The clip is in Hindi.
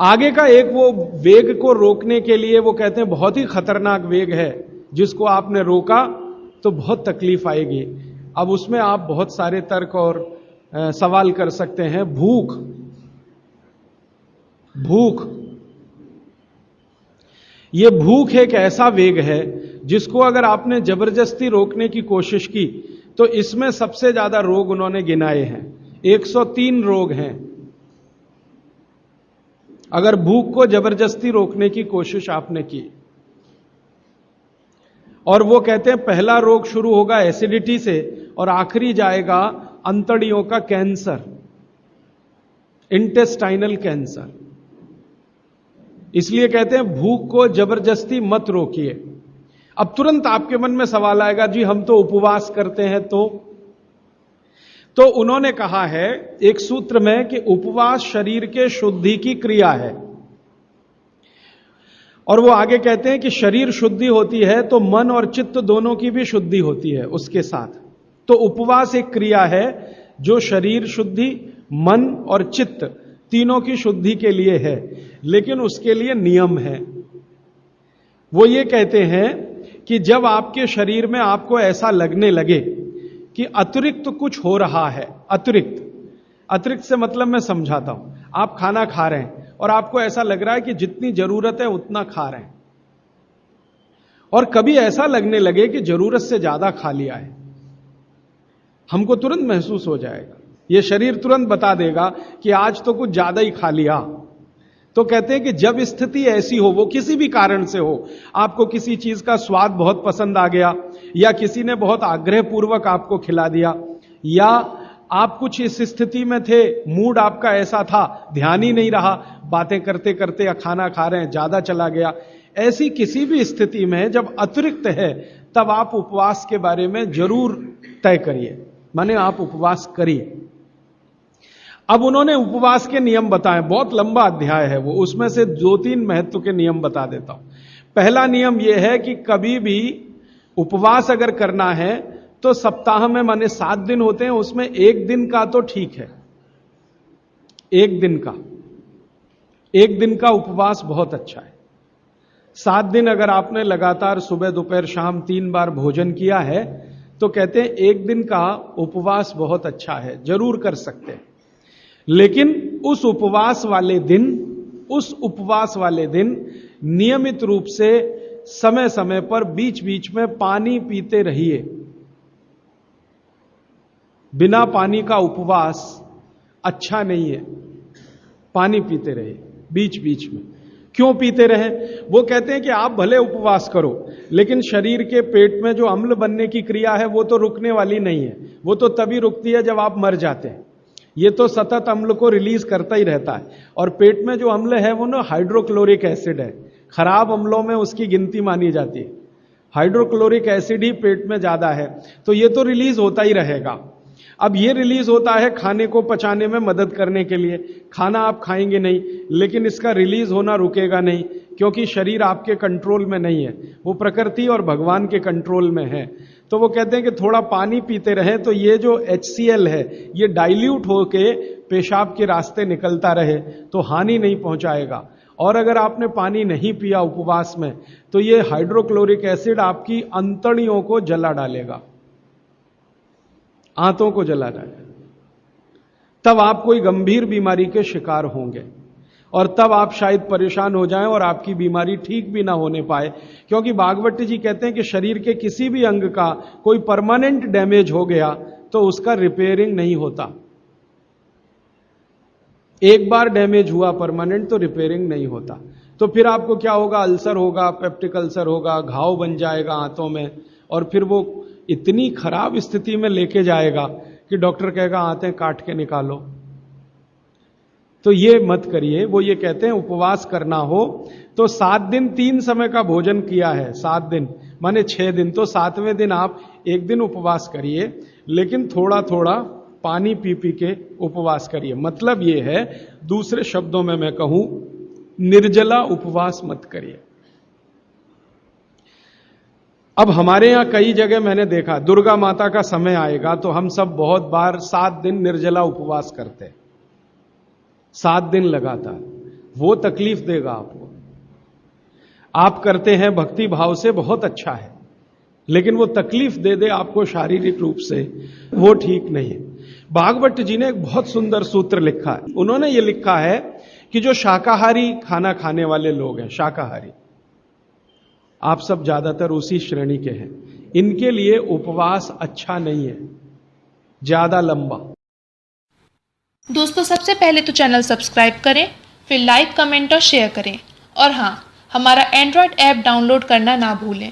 आगे का एक वो वेग को रोकने के लिए वो कहते हैं बहुत ही खतरनाक वेग है, जिसको आपने रोका तो बहुत तकलीफ आएगी। अब उसमें आप बहुत सारे तर्क और सवाल कर सकते हैं। भूख, भूख, ये भूख एक ऐसा वेग है जिसको अगर आपने जबरदस्ती रोकने की कोशिश की तो इसमें सबसे ज्यादा रोग उन्होंने गिनाए हैं। 103 रोग हैं अगर भूख को जबरदस्ती रोकने की कोशिश आपने की। और वो कहते हैं पहला रोग शुरू होगा एसिडिटी से और आखिरी जाएगा अंतड़ियों का कैंसर, इंटेस्टाइनल कैंसर। इसलिए कहते हैं भूख को जबरदस्ती मत रोकिए। अब तुरंत आपके मन में सवाल आएगा, जी हम तो उपवास करते हैं तो उन्होंने कहा है एक सूत्र में कि उपवास शरीर के शुद्धि की क्रिया है। और वो आगे कहते हैं कि शरीर शुद्धि होती है तो मन और चित्त दोनों की भी शुद्धि होती है उसके साथ। तो उपवास एक क्रिया है जो शरीर शुद्धि, मन और चित्त तीनों की शुद्धि के लिए है, लेकिन उसके लिए नियम है। वो ये कहते हैं कि जब आपके शरीर में आपको ऐसा लगने लगे कि अतिरिक्त कुछ हो रहा है, अतिरिक्त से मतलब मैं समझाता हूं, आप खाना खा रहे हैं और आपको ऐसा लग रहा है कि जितनी जरूरत है उतना खा रहे हैं, और कभी ऐसा लगने लगे कि जरूरत से ज्यादा खा लिया है, हमको तुरंत महसूस हो जाएगा, ये शरीर तुरंत बता देगा कि आज तो कुछ ज्यादा ही खा लिया। तो कहते हैं कि जब स्थिति ऐसी हो, वो किसी भी कारण से हो, आपको किसी चीज का स्वाद बहुत पसंद आ गया, या किसी ने बहुत आग्रह पूर्वक आपको खिला दिया, या आप कुछ इस स्थिति में थे, मूड आपका ऐसा था, ध्यान ही नहीं रहा, बातें करते करते या खाना खा रहे हैं ज्यादा चला गया, ऐसी किसी भी स्थिति में जब अतिरिक्त है तब आप उपवास के बारे में जरूर तय करिए, माने आप उपवास करिए। अब उन्होंने उपवास के नियम बताए, बहुत लंबा अध्याय है वो, उसमें से 2-3 महत्व के नियम बता देता हूं। पहला नियम यह है कि कभी भी उपवास अगर करना है तो सप्ताह में माने 7 दिन होते हैं, उसमें एक दिन का तो ठीक है, एक दिन का उपवास बहुत अच्छा है। 7 दिन अगर आपने लगातार सुबह दोपहर शाम 3 बार भोजन किया है तो कहते हैं एक दिन का उपवास बहुत अच्छा है, जरूर कर सकते हैं। लेकिन उस उपवास वाले दिन नियमित रूप से समय समय पर बीच बीच में पानी पीते रहिए। बिना पानी का उपवास अच्छा नहीं है, पानी पीते रहिए बीच बीच में। क्यों पीते रहे? वो कहते हैं कि आप भले उपवास करो, लेकिन शरीर के पेट में जो अम्ल बनने की क्रिया है वो तो रुकने वाली नहीं है, वो तो तभी रुकती है जब आप मर जाते हैं। ये तो सतत अम्ल को रिलीज करता ही रहता है, और पेट में जो अम्ल है वो ना हाइड्रोक्लोरिक एसिड है, खराब अम्लों में उसकी गिनती मानी जाती है। हाइड्रोक्लोरिक एसिड ही पेट में ज्यादा है, तो ये तो रिलीज होता ही रहेगा। अब ये रिलीज होता है खाने को पचाने में मदद करने के लिए, खाना आप खाएंगे नहीं, लेकिन इसका रिलीज होना रुकेगा नहीं, क्योंकि शरीर आपके कंट्रोल में नहीं है, वो प्रकृति और भगवान के कंट्रोल में है। तो वो कहते हैं कि थोड़ा पानी पीते रहें, तो ये जो HCl है ये डाइल्यूट होके पेशाब के रास्ते निकलता रहे तो हानि नहीं पहुंचाएगा। और अगर आपने पानी नहीं पिया उपवास में तो ये हाइड्रोक्लोरिक एसिड आपकी अंतड़ियों को जला डालेगा, आंतों को जला डालेगा, तब आप कोई गंभीर बीमारी के शिकार होंगे, और तब आप शायद परेशान हो जाएं और आपकी बीमारी ठीक भी ना होने पाए। क्योंकि भागवत जी कहते हैं कि शरीर के किसी भी अंग का कोई परमानेंट डैमेज हो गया तो उसका रिपेयरिंग नहीं होता। एक बार डैमेज हुआ परमानेंट तो रिपेयरिंग नहीं होता। तो फिर आपको क्या होगा? अल्सर होगा, पेप्टिक अल्सर होगा, घाव बन जाएगा आंतों में, और फिर वो इतनी खराब स्थिति में लेके जाएगा कि डॉक्टर कहेगा आंतें काट के निकालो। तो ये मत करिए। वो ये कहते हैं उपवास करना हो तो 7 दिन 3 समय का भोजन किया है, 7 दिन माने 6 दिन, तो 7वें दिन आप एक दिन उपवास करिए, लेकिन थोड़ा थोड़ा पानी पी पी के उपवास करिए। मतलब ये है, दूसरे शब्दों में मैं कहूं, निर्जला उपवास मत करिए। अब हमारे यहां कई जगह मैंने देखा, दुर्गा माता का समय आएगा तो हम सब बहुत बार 7 दिन निर्जला उपवास करते हैं, 7 दिन लगातार। वो तकलीफ देगा आपको। आप करते हैं भक्ति भाव से, बहुत अच्छा है, लेकिन वो तकलीफ दे दे आपको शारीरिक रूप से, वो ठीक नहीं है। भागवत जी ने एक बहुत सुंदर सूत्र लिखा है। उन्होंने ये लिखा है कि जो शाकाहारी खाना खाने वाले लोग हैं, शाकाहारी, आप सब ज्यादातर उसी श्रेणी के हैं, इनके लिए उपवास अच्छा नहीं है, ज्यादा लंबा। दोस्तों, सबसे पहले तो चैनल सब्सक्राइब करें, फिर लाइक, कमेंट और शेयर करें। और हाँ, हमारा एंड्रॉयड ऐप डाउनलोड करना ना भूलें।